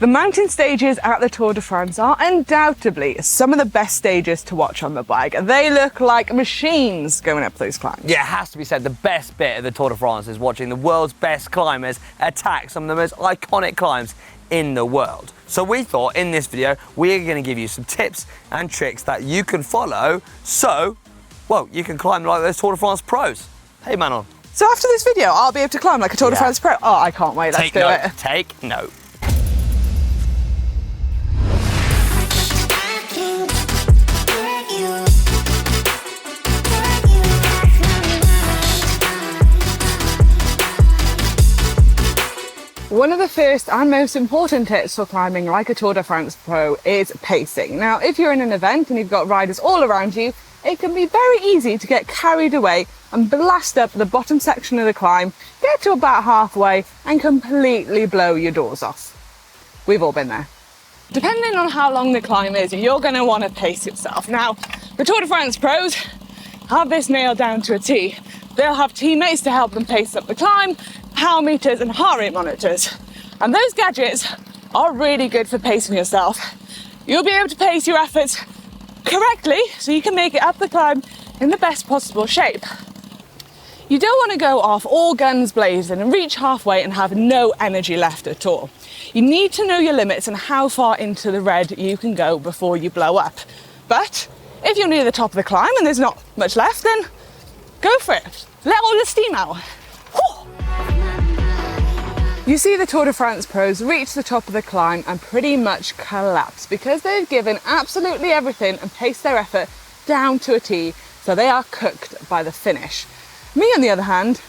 The mountain stages at the Tour de France are undoubtedly some of the best stages to watch on the bike. They look like machines going up those climbs. Yeah, it has to be said, the best bit of the Tour de France is watching the world's best climbers attack some of the most iconic climbs in the world. So we thought in this video, we're going to give you some tips and tricks that you can follow so, well, you can climb like those Tour de France pros. Hey, Manon. So after this video, I'll be able to climb like a Tour de France pro? Oh, I can't wait. Let's do it. Take note. One of the first and most important tips for climbing like a Tour de France pro is pacing. Now, if you're in an event and you've got riders all around you, it can be very easy to get carried away and blast up the bottom section of the climb, get to about halfway and completely blow your doors off. We've all been there. Depending on how long the climb is, you're going to want to pace yourself. Now, the Tour de France pros have this nailed down to a T. They'll have teammates to help them pace up the climb, power meters and heart rate monitors. And those gadgets are really good for pacing yourself. You'll be able to pace your efforts correctly so you can make it up the climb in the best possible shape. You don't want to go off all guns blazing and reach halfway and have no energy left at all. You need to know your limits and how far into the red you can go before you blow up. But if you're near the top of the climb and there's not much left, then go for it. Let all the steam out. Whew. You see the Tour de France pros reach the top of the climb and pretty much collapse because they've given absolutely everything and paced their effort down to a T, so they are cooked by the finish. Me, on the other hand,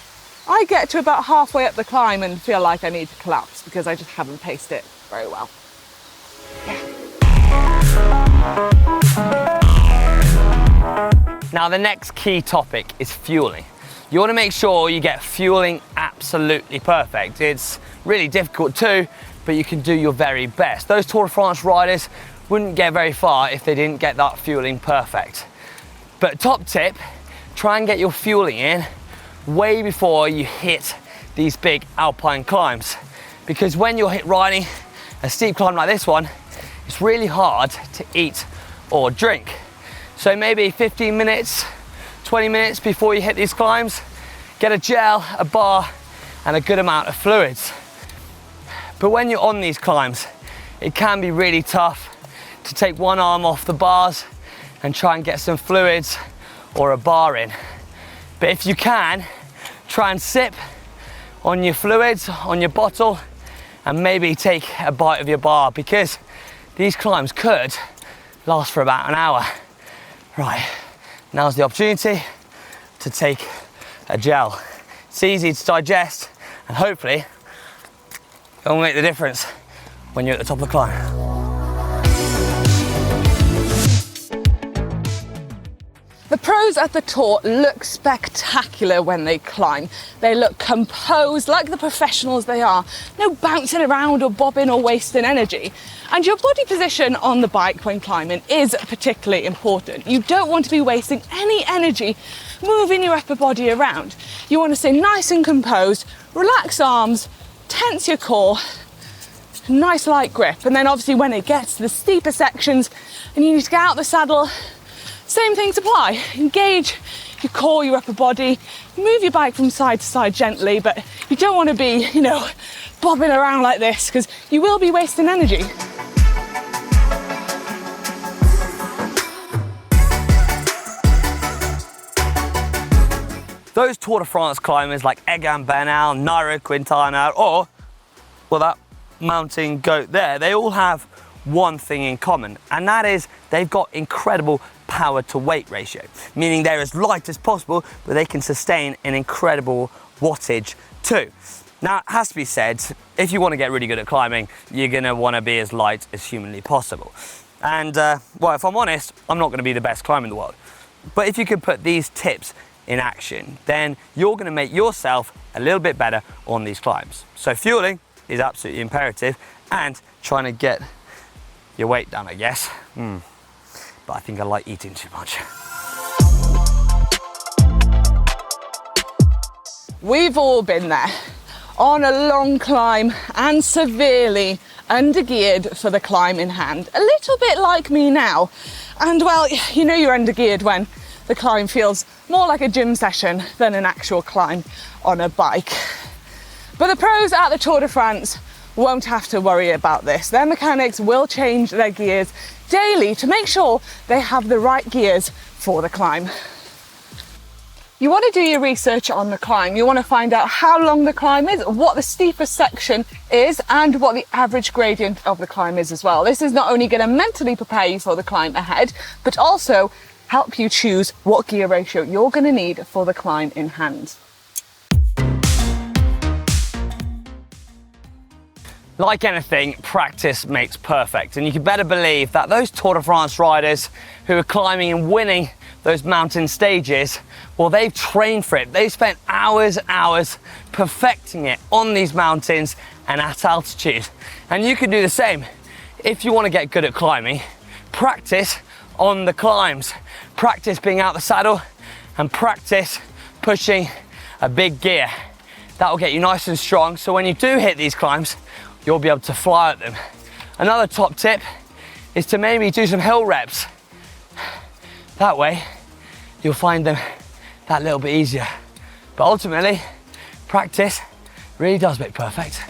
I get to about halfway up the climb and feel like I need to collapse because I just haven't paced it very well. Now, the next key topic is fueling. You want to make sure you get fueling absolutely perfect. It's really difficult too, but you can do your very best. Those Tour de France riders wouldn't get very far if they didn't get that fueling perfect. But top tip, try and get your fueling in way before you hit these big alpine climbs. Because when you're riding a steep climb like this one, it's really hard to eat or drink. So maybe 15 minutes, 20 minutes before you hit these climbs, get a gel, a bar, and a good amount of fluids. But when you're on these climbs, it can be really tough to take one arm off the bars and try and get some fluids or a bar in. But if you can, try and sip on your fluids, on your bottle, and maybe take a bite of your bar because these climbs could last for about an hour. Right, now's the opportunity to take a gel. It's easy to digest and hopefully it will make the difference when you're at the top of the climb. The pros at the Tour look spectacular when they climb. They look composed like the professionals they are. No bouncing around or bobbing or wasting energy. And your body position on the bike when climbing is particularly important. You don't want to be wasting any energy moving your upper body around. You want to stay nice and composed, relax arms, tense your core, nice light grip. And then obviously when it gets to the steeper sections and you need to get out the saddle, same things apply. Engage your core, your upper body, move your bike from side to side gently, but you don't want to be, bobbing around like this because you will be wasting energy. Those Tour de France climbers like Egan Bernal, Nairo Quintana, or, well, that mountain goat there, they all have one thing in common, and that is they've got incredible power to weight ratio, meaning they're as light as possible, but they can sustain an incredible wattage too. Now, it has to be said, if you want to get really good at climbing, you're going to want to be as light as humanly possible. And, well, if I'm honest, I'm not going to be the best climber in the world. But if you could put these tips in action, then you're going to make yourself a little bit better on these climbs. So fueling is absolutely imperative, and trying to get your weight down, I guess. But I think I like eating too much. We've all been there, on a long climb and severely under-geared for the climb in hand, a little bit like me now. And well, you know you're under-geared when the climb feels more like a gym session than an actual climb on a bike. But the pros at the Tour de France won't have to worry about this. Their mechanics will change their gears daily to make sure they have the right gears for the climb. You want to do your research on the climb. You want to find out how long the climb is, what the steepest section is, and what the average gradient of the climb is as well. This is not only going to mentally prepare you for the climb ahead, but also help you choose what gear ratio you're going to need for the climb in hand. Like anything, practice makes perfect, and you can better believe that those Tour de France riders who are climbing and winning those mountain stages, well, they've trained for it. They've spent hours perfecting it on these mountains and at altitude. And you can do the same. If you want to get good at climbing, practice on the climbs. Practice being out the saddle and practice pushing a big gear. That will get you nice and strong, so when you do hit these climbs, you'll be able to fly at them. Another top tip is to maybe do some hill reps. That way, you'll find them that little bit easier. But ultimately, practice really does make perfect.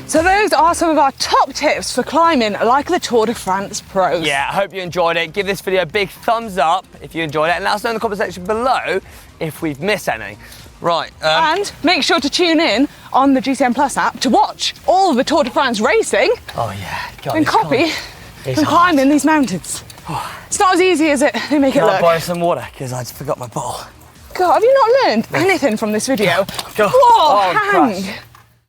So those are some of our top tips for climbing like the Tour de France pros. Yeah, I hope you enjoyed it. Give this video a big thumbs up if you enjoyed it, and let us know in the comment section below if we've missed anything. Right. And make sure to tune in on the GCN Plus app to watch all the Tour de France racing. Oh yeah. God, and copy and climbing these mountains. It's not as easy as they make it look. I'll buy some water because I just forgot my bottle. God, have you not learned anything from this video? Go. Whoa, hang. Crash.